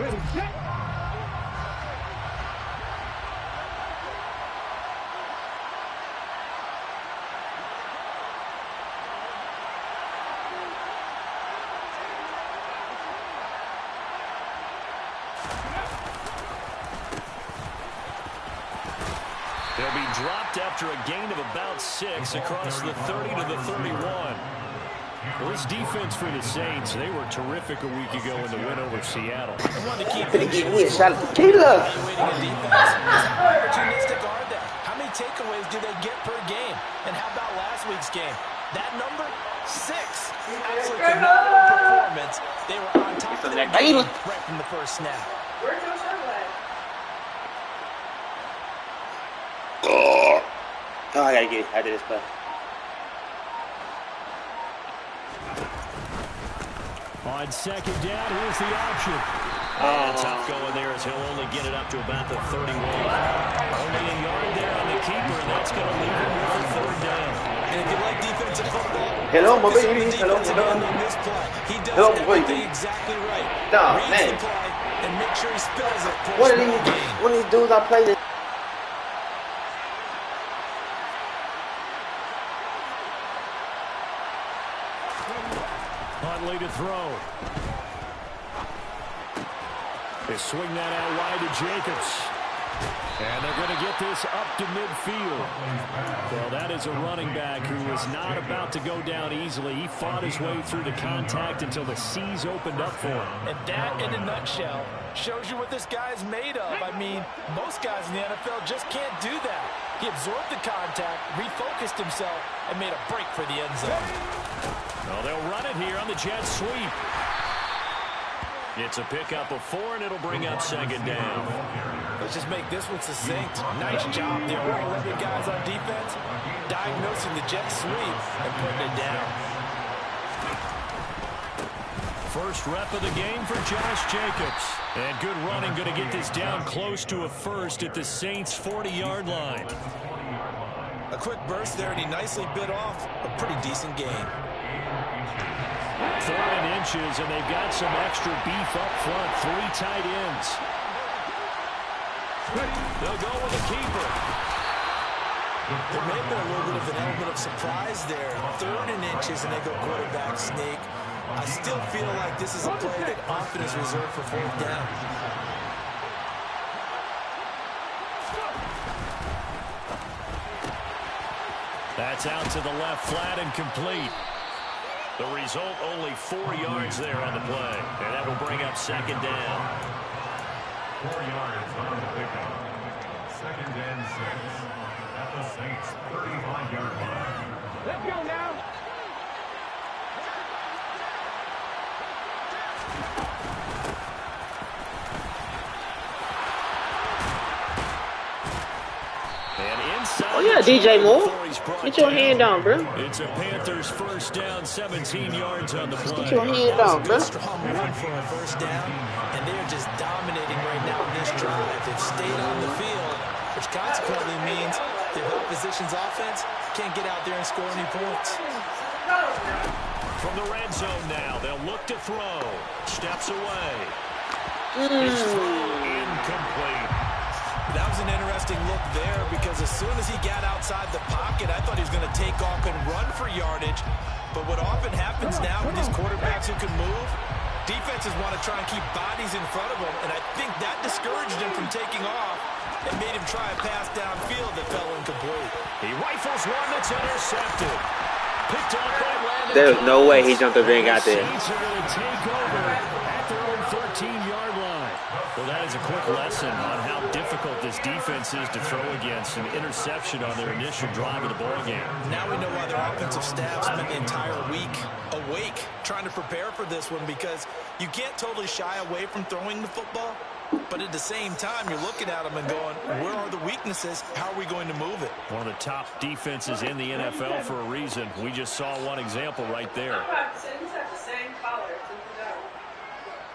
They'll be dropped after a gain of about 6 across the 30 to the 31. Well, this defense for the Saints, they were terrific a week ago in the win over Seattle. They want to keep evaluating a defense. How opportunistic are they? How many takeaways do they get per game? And how about last week's game? That number, 6. Absolutely phenomenal performance. They were on top of their game right from the first snap. Oh, I gotta get out of this play. On second down, here's the option. Tough going there as he'll only get it up to about the 31. Only a yard there on the keeper, and that's going to leave him with a 3rd down. And if you like defensive football, hello, my baby. Hello. He does everything exactly right. No, reads man. the play and make sure he spells it for One of these dudes I played this. Huntley to throw. They swing that out wide to Jacobs. And they're going to get this up to midfield. Well, that is a running back who was not about to go down easily. He fought his way through the contact until the seas opened up for him. And that, in a nutshell, shows you what this guy is made of. I mean, most guys in the NFL just can't do that. He absorbed the contact, refocused himself, and made a break for the end zone. Well, they'll run it here on the jet sweep. It's a pickup of 4, and it'll bring up 2nd down. Let's just make this one succinct. Nice job there, all 11 guys on defense, diagnosing the jet sweep and putting it down. First rep of the game for Josh Jacobs. And good running, going to get this down close to a first at the Saints' 40-yard line. A quick burst there, and he nicely bit off a pretty decent gain. 4 inches, and they've got some extra beef up front. 3 tight ends. They'll go with the keeper. There may have been a little bit of an element of surprise there. 3rd and inches, and they go quarterback sneak. I still feel like this is a play that often is reserved for 4th down. That's out to the left, flat and complete. The result, only 4 yards there on the play. And that will bring up 2nd down. 4 yards on the pickup. 2nd and 6 at the Saints' 35-yard line. Let's go now. Oh yeah, DJ Moore. Get your hand down, bro. It's a Panthers 1st down, 17 yards on the play. Get your hand down, bro. Strong run for a 1st down, and they're just dominating right now in this drive. They've stayed on the field, which consequently means their opposition's offense can't get out there and score any points. From the red zone now, they'll look to throw. Steps away. His throw incomplete. That was an interesting look there because as soon as he got outside the pocket, I thought he was going to take off and run for yardage. But what often happens now with these quarterbacks who can move, defenses want to try and keep bodies in front of them, and I think that discouraged him from taking off and made him try a pass downfield that fell incomplete. He rifles one that's intercepted. Picked off by Landon. There's no way he jumped over and got there. Saints are going to take over at their own 13-yard line. Well, that is a quick lesson on how difficult this defense is to throw against. An interception on their initial drive of the ballgame. Now we know why their offensive staff spent the entire week awake trying to prepare for this one, because you can't totally shy away from throwing the football, but at the same time you're looking at them and going, where are the weaknesses? How are we going to move it? One of the top defenses in the NFL for a reason. We just saw one example right there.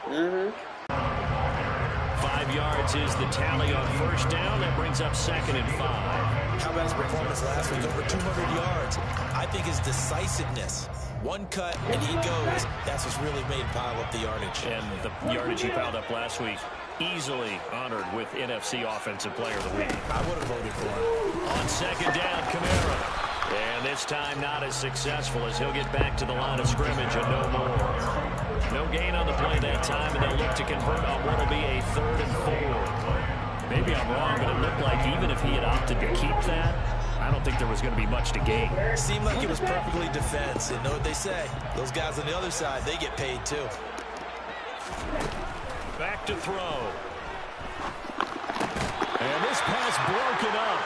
Mm-hmm. 5 yards is the tally on 1st down. That brings up 2nd and 5. How about his performance last week? Over 200 yards. I think his decisiveness. One cut, and he goes. That's what's really made him pile up the yardage. And the yardage he piled up last week, easily honored with NFC Offensive Player of the Week. I would have voted for him. On second down, Kamara. And this time not as successful as he'll get back to the line of scrimmage and no more. No gain on the play that time, and they'll look to convert on what will be a 3rd and 4. Maybe I'm wrong, but it looked like even if he had opted to keep that, I don't think there was going to be much to gain. Seemed like it was perfectly defense. And know what they say? Those guys on the other side, they get paid too. Back to throw. And this pass broken up.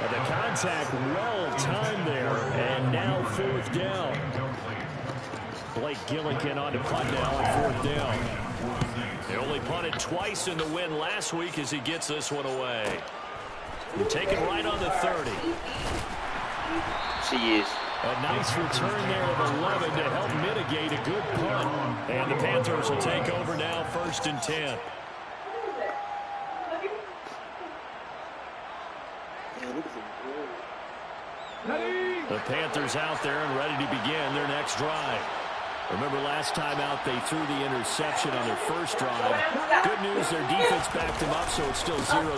And the contact well timed there. And now 4th down. Blake Gillikin on to punt now on 4th down. They only punted twice in the win last week as he gets this one away. And taken right on the 30. She is. A nice return there of 11 to help mitigate a good punt. And the Panthers will take over now, 1st and 10. The Panthers out there and ready to begin their next drive. Remember last time out they threw the interception on their first drive. Good news, their defense backed them up, so it's still 0-0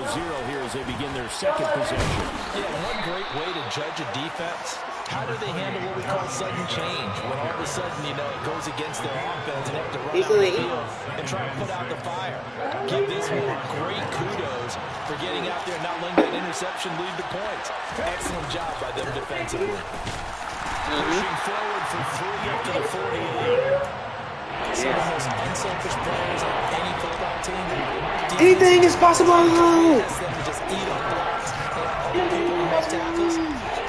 here as they begin their second possession. Yeah, one great way to judge a defense. How do they handle what we call sudden change? When all of a sudden, you know, it goes against their offense and they have to run out the field and try to put out the fire. Give this one great kudos for getting out there and not letting that interception lead to points. Excellent job by them defensively. Pushing forward for 3 up to the 48. Some of the most unselfish players on any football team. Anything is possible. Ask them to just eat on blocks. All the people who make tackles.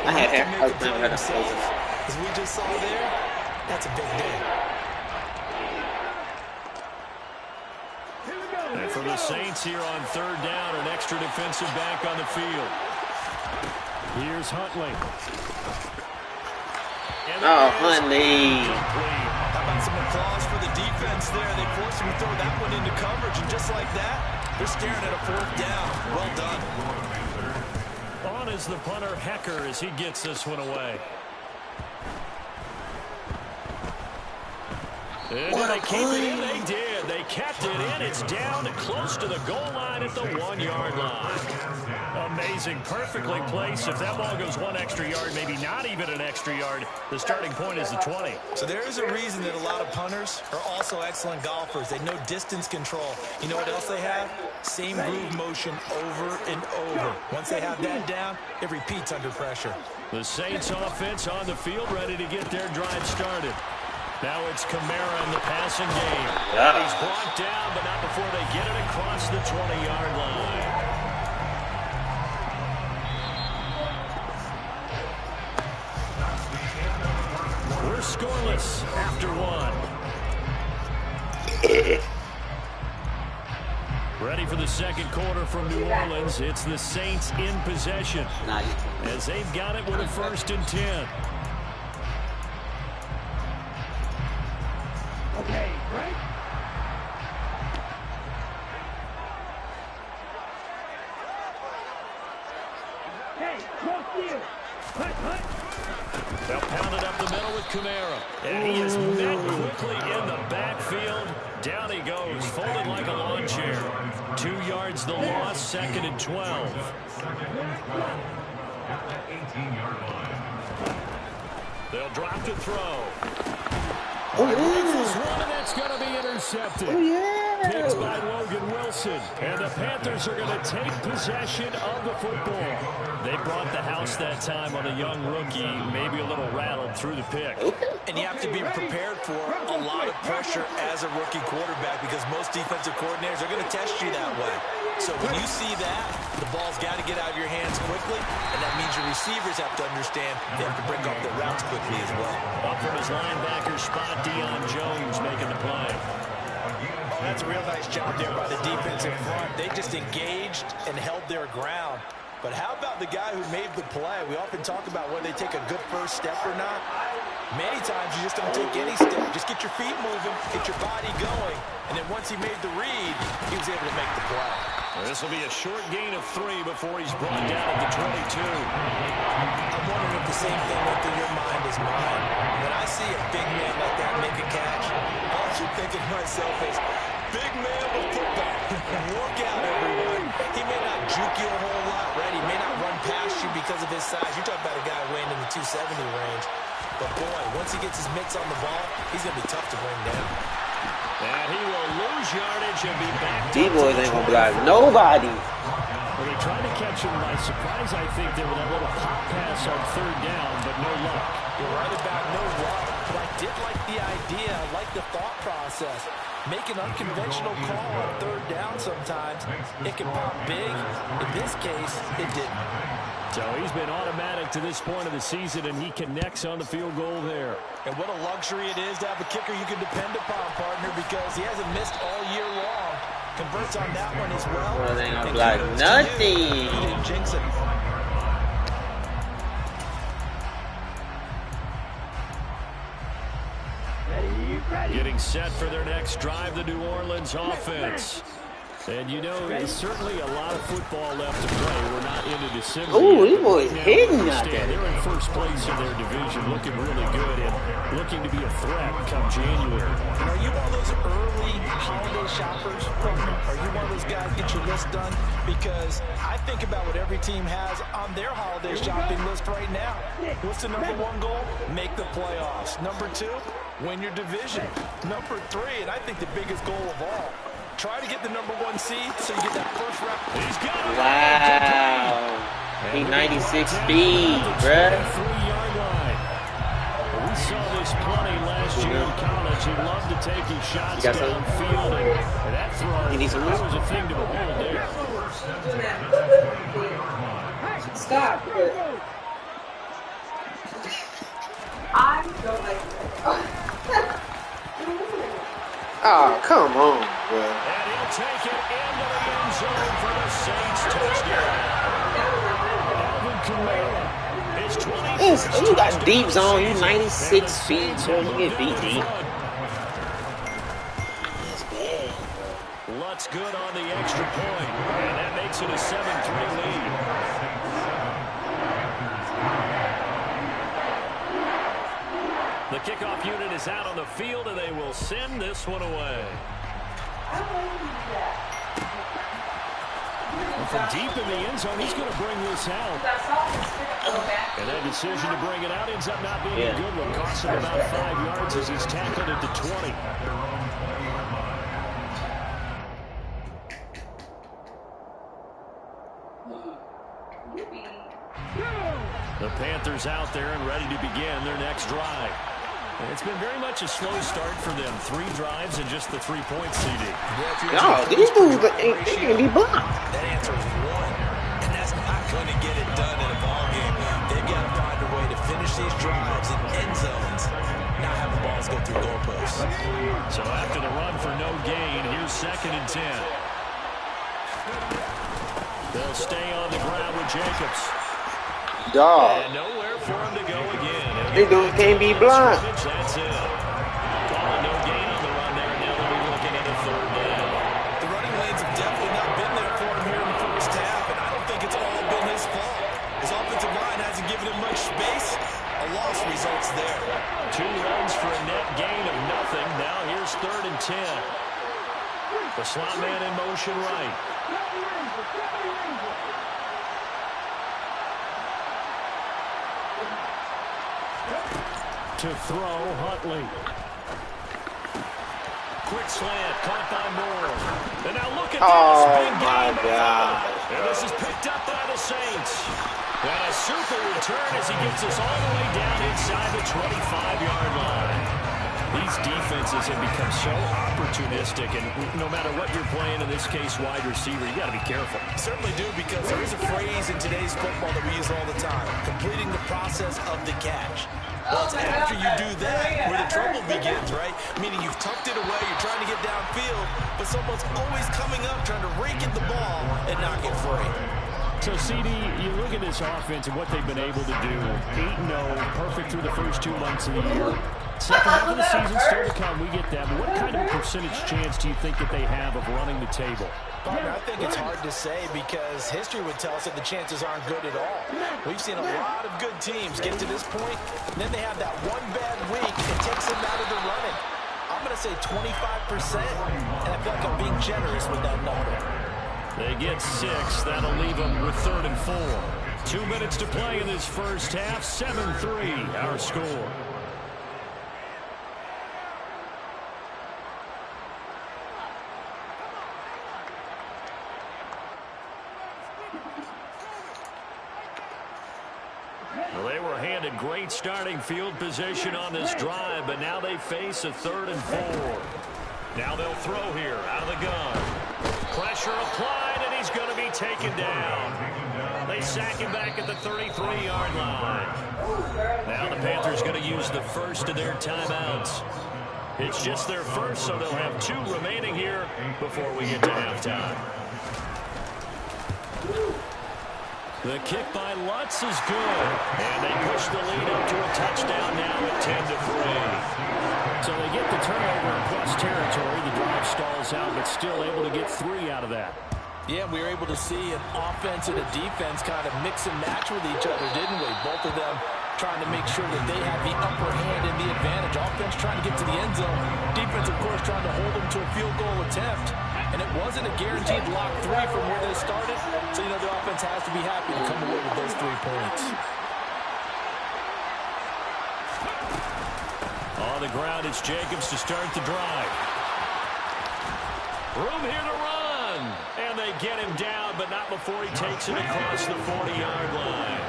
I had hair. I was never had a As we just saw there, that's a big day. And for the Saints here on 3rd down, an extra defensive back on the field. Here's Huntley. Oh, Huntley. How about some applause for the defense there? They forced him to throw that one into coverage, and just like that, they're staring at a 4th down. Well done. On is the punter, Hecker, as he gets this one away. And did they keep it in? They did. They kept it in. It's down close to the goal line at the 1-yard line. Amazing. Perfectly placed. If that ball goes 1 extra yard, maybe not even an extra yard, the starting point is the 20. So there is a reason that a lot of punters are also excellent golfers. They know distance control. You know what else they have? Same groove motion over and over. Once they have that down, it repeats under pressure. The Saints offense on the field, ready to get their drive started. Now it's Kamara in the passing game. He's blocked down, but not before they get it across the 20-yard line. We're scoreless after 1. Ready for the second quarter from New Orleans. It's the Saints in possession as they've got it with a 1st and 10. Okay, right? Hey, close to you. They'll pound it up the middle with Kamara. And he is met quickly in the backfield. Down he goes, folded like a lawn chair. 2 yards the loss, 2nd and 12. They'll drop to throw. Oh, yeah. This one, and it's going to be intercepted. Oh, yeah. Picked by Logan Wilson. And the Panthers are going to take possession of the football. They brought the house that time on a young rookie, maybe a little rattled through the pick. And you have to be prepared for a lot of pressure as a rookie quarterback because most defensive coordinators are going to test you that way. So when you see that, the ball's got to get out of your hands quickly, and that means your receivers have to understand they have to break off their routes quickly as well. Up from his linebacker spot, Deion Jones making the play. Oh, that's a real nice job there by the defense in front. They just engaged and held their ground. But how about the guy who made the play? We often talk about whether they take a good first step or not. Many times you just don't take any step. Just get your feet moving, get your body going. And then once he made the read, he was able to make the play. This will be a short gain of 3 before he's brought down at the 22. I'm wondering if the same thing went through your mind as mine. When I see a big man like that make a catch, all I keep thinking to myself is, big man with football. Look out, everyone. He may not juke you a whole lot, right? He may not run past you because of his size. You're talking about a guy weighing in the 270 range. But, boy, once he gets his mitts on the ball, he's going to be tough to bring down. And he will lose yardage and be back. These boys ain't going to block nobody. Well, they tried to catch him by surprise, I think, there with a little pop pass on 3rd down, but no luck. You're right about no luck, but I did like the idea. I like the thought process. Make an unconventional call on 3rd down sometimes. It can pop big. In this case, it didn't. So he's been automatic to this point of the season, and he connects on the field goal there. And what a luxury it is to have a kicker you can depend upon, partner, because he hasn't missed all year long. Converts on that one as well. Well, they ain't gonna block nothing. You didn't jinx it. Getting set for their next drive, the New Orleans offense. And you know, there's certainly a lot of football left to play. We're not into December. Ooh, yet, these boys right hitting now, out there. they're in first place in their division, looking really good and looking to be a threat come January. And are you one of those early holiday shoppers? Are you one of those guys get your list done? Because I think about what every team has on their holiday shopping list right now. What's the number 1 goal? Make the playoffs. Number 2, win your division. Number 3, and I think the biggest goal of all, try to get the number 1 seed so you get that first rep. He's got it. Wow. He 96 speed, bruh. 3-yard line. We saw this plenty last year in college. He loved to take his shots downfield, and that throw You need some that was a thing to behold there. Stop. I don't like it. Oh, come on, bro. And he'll take it into the end zone for the Saints touchdown. Alvin Kamara is 20. You got deep zone. You 96 feet, so you get beat deep. That's bad. Lutz good on the extra point, and that makes it a 7-3 lead. The kickoff unit is out on the field, and they will send this one away. And from deep in the end zone, he's going to bring this out. And that decision to bring it out ends up not being a good one. Costs him about 5 yards as he's tackled at the 20. The Panthers out there and ready to begin their next drive. And it's been very much a slow start for them. 3 drives and just the 3-point CD. No, these dudes, they can be blocked. That answer is 1, and that's not going to get it done in a ball game. They've got to find a way to finish these drives in end zones, not have the balls go through goalposts. So after the run for no gain, here's 2nd and 10. They'll stay on the ground with Jacobs. Dog. And nowhere for him to go again. These dudes can't be blocked. That's it. Calling no gain on the run there. Now they'll be looking at a 3rd down. The running lanes have definitely not been there for him here in the first half, and I don't think it's all been his fault. His offensive line hasn't given him much space. A loss results there. 2 runs for a net gain of nothing. Now here's 3rd and 10. The slot man in motion right. To throw, Huntley. Quick slant, caught by Moore. And now look at this. Big my game. God. And this is picked up by the Saints. And a super return as he gets us all the way down inside the 25-yard line. These defenses have become so opportunistic, and no matter what you're playing, in this case, wide receiver, you got to be careful. Certainly do, because there is a phrase in today's football that we use all the time: completing the process of the catch. Well, it's after you do that where the trouble begins, right? Meaning you've tucked it away, you're trying to get downfield, but someone's always coming up trying to rake at the ball and not get free. So, CD, you look at this offense and what they've been able to do. 8-0, perfect through the first 2 months of the year. Second half of the season still to come, we get that. But what kind of a percentage chance do you think that they have of running the table? Partner, I think it's hard to say because history would tell us that the chances aren't good at all. We've seen a lot of good teams get to this point, and then they have that one bad week that takes them out of the running. I'm going to say 25%, and I feel like I'm being generous with that number. They get 6. That'll leave them with 3rd and 4. 2 minutes to play in this first half. 7-3 our score. Well, they were handed great starting field position on this drive, but now they face a 3rd and 4. Now they'll throw here out of the gun. Pressure applied, and he's going to be taken down. They sack him back at the 33-yard line. Now the Panthers going to use the first of their timeouts. It's just their first, so they'll have 2 remaining here before we get to halftime. The kick by Lutz is good. And they push the lead up to a touchdown now at 10-3. So they get the turnover in plus territory. The drive stalls out, but still able to get 3 out of that. Yeah, we were able to see an offense and a defense kind of mix and match with each other, didn't we? Both of them trying to make sure that they have the upper hand and the advantage. Offense trying to get to the end zone. Defense, of course, trying to hold them to a field goal attempt. And it wasn't a guaranteed lock 3 from where they started. So, you know, the offense has to be happy to come away with those 3 points. On the ground, it's Jacobs to start the drive. Room here to run. And they get him down, but not before he takes it across the 40-yard line.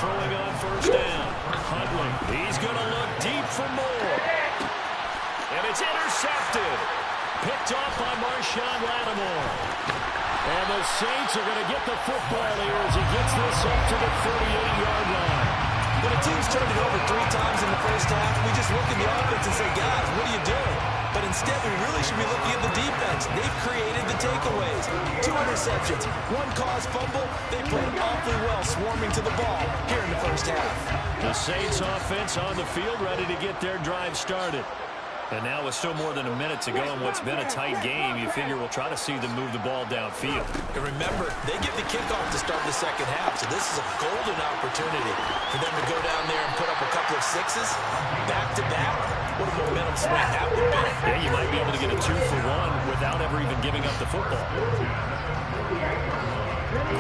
Throwing on first down. Huntley. He's going to look deep for more. And it's intercepted. Picked off by Marshawn Lattimore. And the Saints are going to get the football here as he gets this up to the 38-yard line. When a team's turned it over 3 times in the first half, we just look at the offense and say, guys, what are you doing? But instead, we really should be looking at the defense. They've created the takeaways. 2 interceptions, 1 caused fumble. They played awfully well swarming to the ball here in the first half. The Saints offense on the field ready to get their drive started. And now with still more than a minute to go in what's been a tight game, you figure we'll try to see them move the ball downfield. And remember, they get the kickoff to start the second half, so this is a golden opportunity for them to go down there and put up a couple of 6s back-to-back. What a momentum swing that would be. Yeah, you might be able to get a 2-for-1 without ever even giving up the football.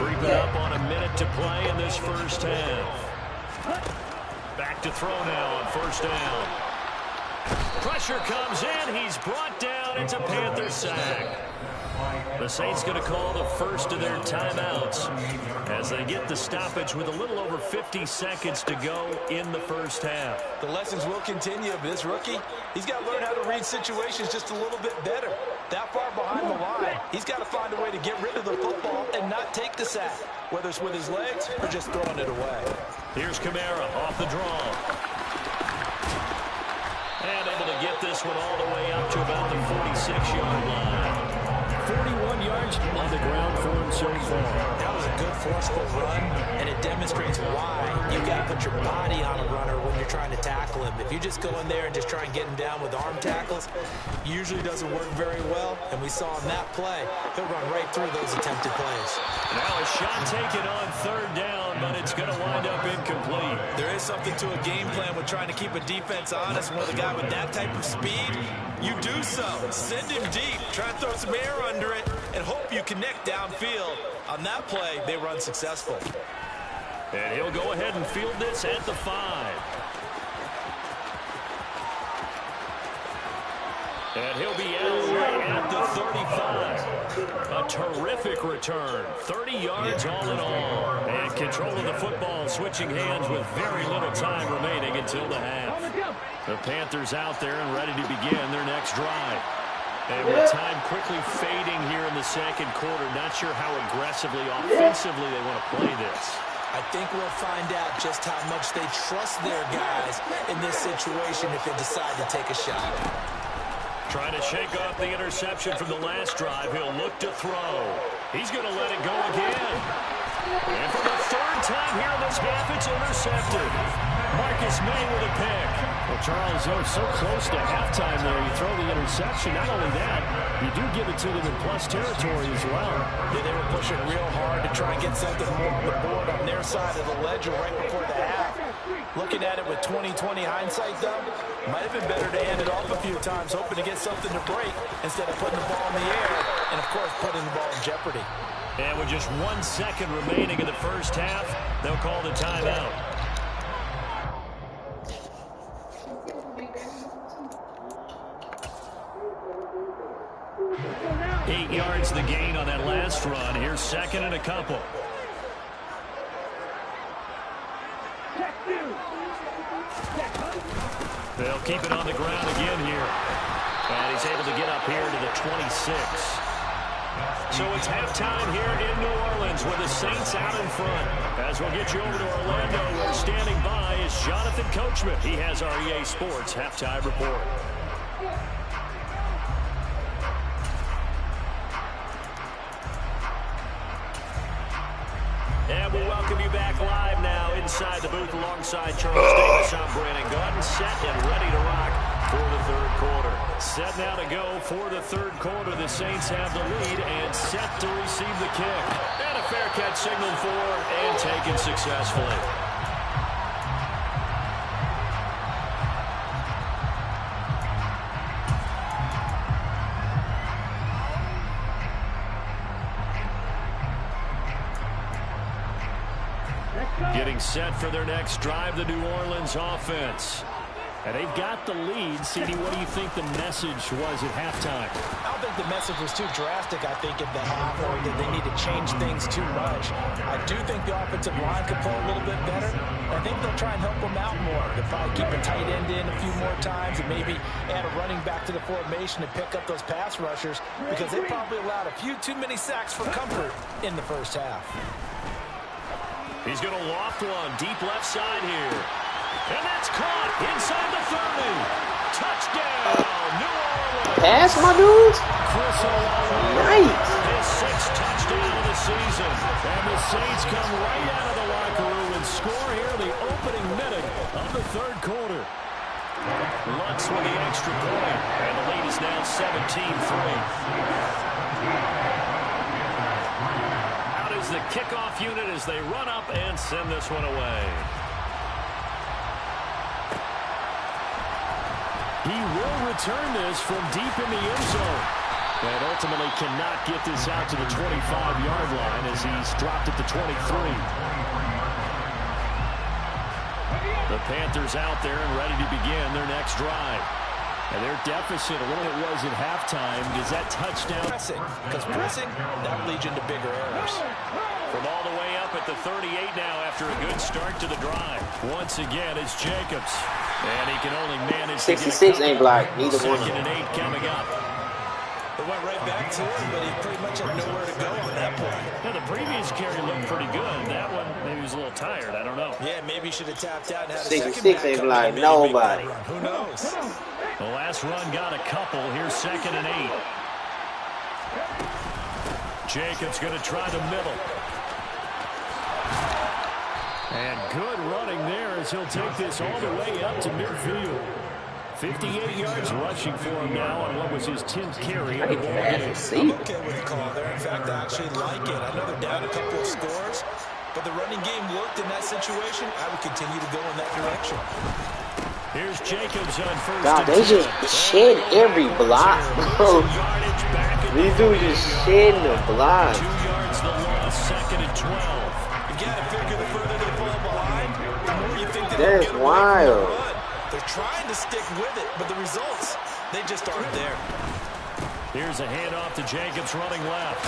Creeping up on a minute to play in this first half. Back to throw now on first down. Pressure comes in. He's brought down. It's a Panther sack. The Saints going to call the first of their timeouts as they get the stoppage with a little over 50 seconds to go in the first half. The lessons will continue, but this rookie, he's got to learn how to read situations just a little bit better. That far behind the line, he's got to find a way to get rid of the football and not take the sack, whether it's with his legs or just throwing it away. Here's Kamara off the draw. And able to get this one all the way up to about the 46-yard line. 41 yards on the ground for him so far. That was a good forceful run, and it demonstrates why you got to put your body on a runner when you're trying to tackle him. If you just go in there and just try and get him down with arm tackles, usually doesn't work very well, and we saw in that play, he'll run right through those attempted plays. Now a shot taken on third down, but it's going to wind up incomplete. There is something to a game plan with trying to keep a defense honest. When a guy with that type of speed, you do so. Send him deep. Try and throw some air under it and hope you connect downfield. On that play, they run successful. And he'll go ahead and field this at the 5. And he'll be out right at the 35. A terrific return. 30 yards all in all. And control of the football switching hands with very little time remaining until the half. The Panthers out there and ready to begin their next drive. And with time quickly fading here in the second quarter, not sure how aggressively, offensively they want to play this. I think we'll find out just how much they trust their guys in this situation if they decide to take a shot. Trying to shake off the interception from the last drive. He'll look to throw. He's going to let it go again. And for the 3rd time here in this half, it's intercepted. Marcus May with a pick. Well, Charles, so close to halftime there. You throw the interception. Not only that, you do give it to them in plus territory as well. Yeah, they were pushing real hard to try and get something more on the board on their side of the ledger right before the half. Looking at it with 20/20 hindsight, though, might have been better to hand it off a few times, hoping to get something to break instead of putting the ball in the air and, of course, putting the ball in jeopardy. And with just 1 second remaining in the first half, they'll call the timeout. 8 yards the gain on that last run. Here's second and a couple. They'll keep it on the ground again here. And he's able to get up here to the 26. So it's halftime here in New Orleans with the Saints out in front. As we'll get you over to Orlando, where standing by is Jonathan Coachman. He has our EA Sports halftime report. And we'll welcome you back live now inside the booth alongside Charles Davis. I'm Brandon Gunn, set and ready to rock for the third quarter. Set now to go for the third quarter. The Saints have the lead and set to receive the kick. And a fair catch signaled for and taken successfully. Getting set for their next drive, the New Orleans offense. And they've got the lead. CD, what do you think the message was at halftime? I don't think the message was too drastic, I think, at the half, or that they need to change things too much. I do think the offensive line could play a little bit better. I think they'll try and help them out more. They'll probably keep a tight end in a few more times and maybe add a running back to the formation to pick up those pass rushers, because they probably allowed a few too many sacks for comfort in the first half. He's going to loft one deep left side here. And that's caught inside the 30. Touchdown, New Orleans. Pass, my dudes. Nice. His 6th touchdown of the season. And the Saints come right out of the locker room and score here the opening minute of the third quarter. Lutz with the extra point. And the lead is now 17-3. The kickoff unit as they run up and send this one away. He will return this from deep in the end zone. And ultimately cannot get this out to the 25-yard line as he's dropped at the 23. The Panthers out there and ready to begin their next drive. And their deficit, a little it was at halftime. Does that touchdown? Pressing, because pressing, that leads into bigger errors. From all the way up at the 38 now after a good start to the drive. Once again, it's Jacobs. And he can only manage 66 ain't blocked. Neither one. 2nd and 8 coming up. It went right back to him, but he pretty much had nowhere to go on that play. Yeah, the previous carry looked pretty good. That one, maybe he was a little tired. I don't know. Yeah, maybe he should have tapped out and had a 66 second ain't blocked. Nobody. Who knows? The last run got a couple. Here's 2nd and 8. Jacobs going to try the middle. And good running there as he'll take this all the way up to midfield. 58 yards rushing for him now on what was his 10th carry. I'm okay with the call there. In fact, I actually like it. I know they're down a couple of scores, but the running game worked in that situation. I would continue to go in that direction. Here's Jacobs on first. God, they just shed every block, bro. These dudes just shedding the block. 2 yards the loss, 2nd and 12. You gotta figure the further they fall behind, the more you think That's wild. They're trying to stick with it, but the results, they just aren't there. Here's a handoff to Jacobs running left.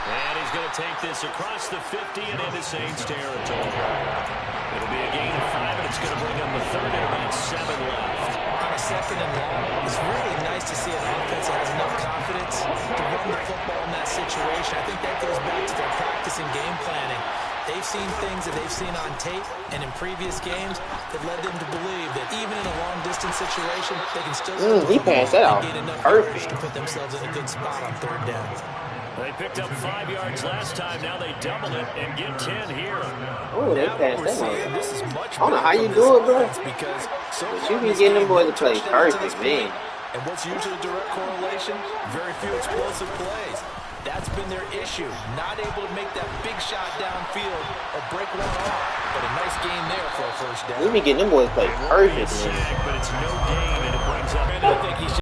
And he's going to take this across the 50 and into Saints territory. It'll be a gain of 5, and it's going to bring up the 3rd and about 7 left. On a 2nd and long, it's really nice to see an offense that has enough confidence to run the football in that situation. I think that goes back to their practice and game planning. They've seen things that they've seen on tape and in previous games that led them to believe that even in a long-distance situation, they can still he passed that off. gain enough Perfect. to put themselves in a good spot on 3rd down. They picked up 5 yards last time. Now they double it and get 10 here. Oh, they Now passed what we're that seeing, one. this is much I don't know how better you from do this it, bro. offense because so But far you in be this getting game, them boys no to play touchdowns to this perfect, man. point. And what's usually a direct correlation? Very few explosive plays. That's been their issue. Not able to make that big shot downfield or break one off. But a nice game there for a first down. We be getting them boys to play perfect, man. But it's no gain, and it brings up. I think he should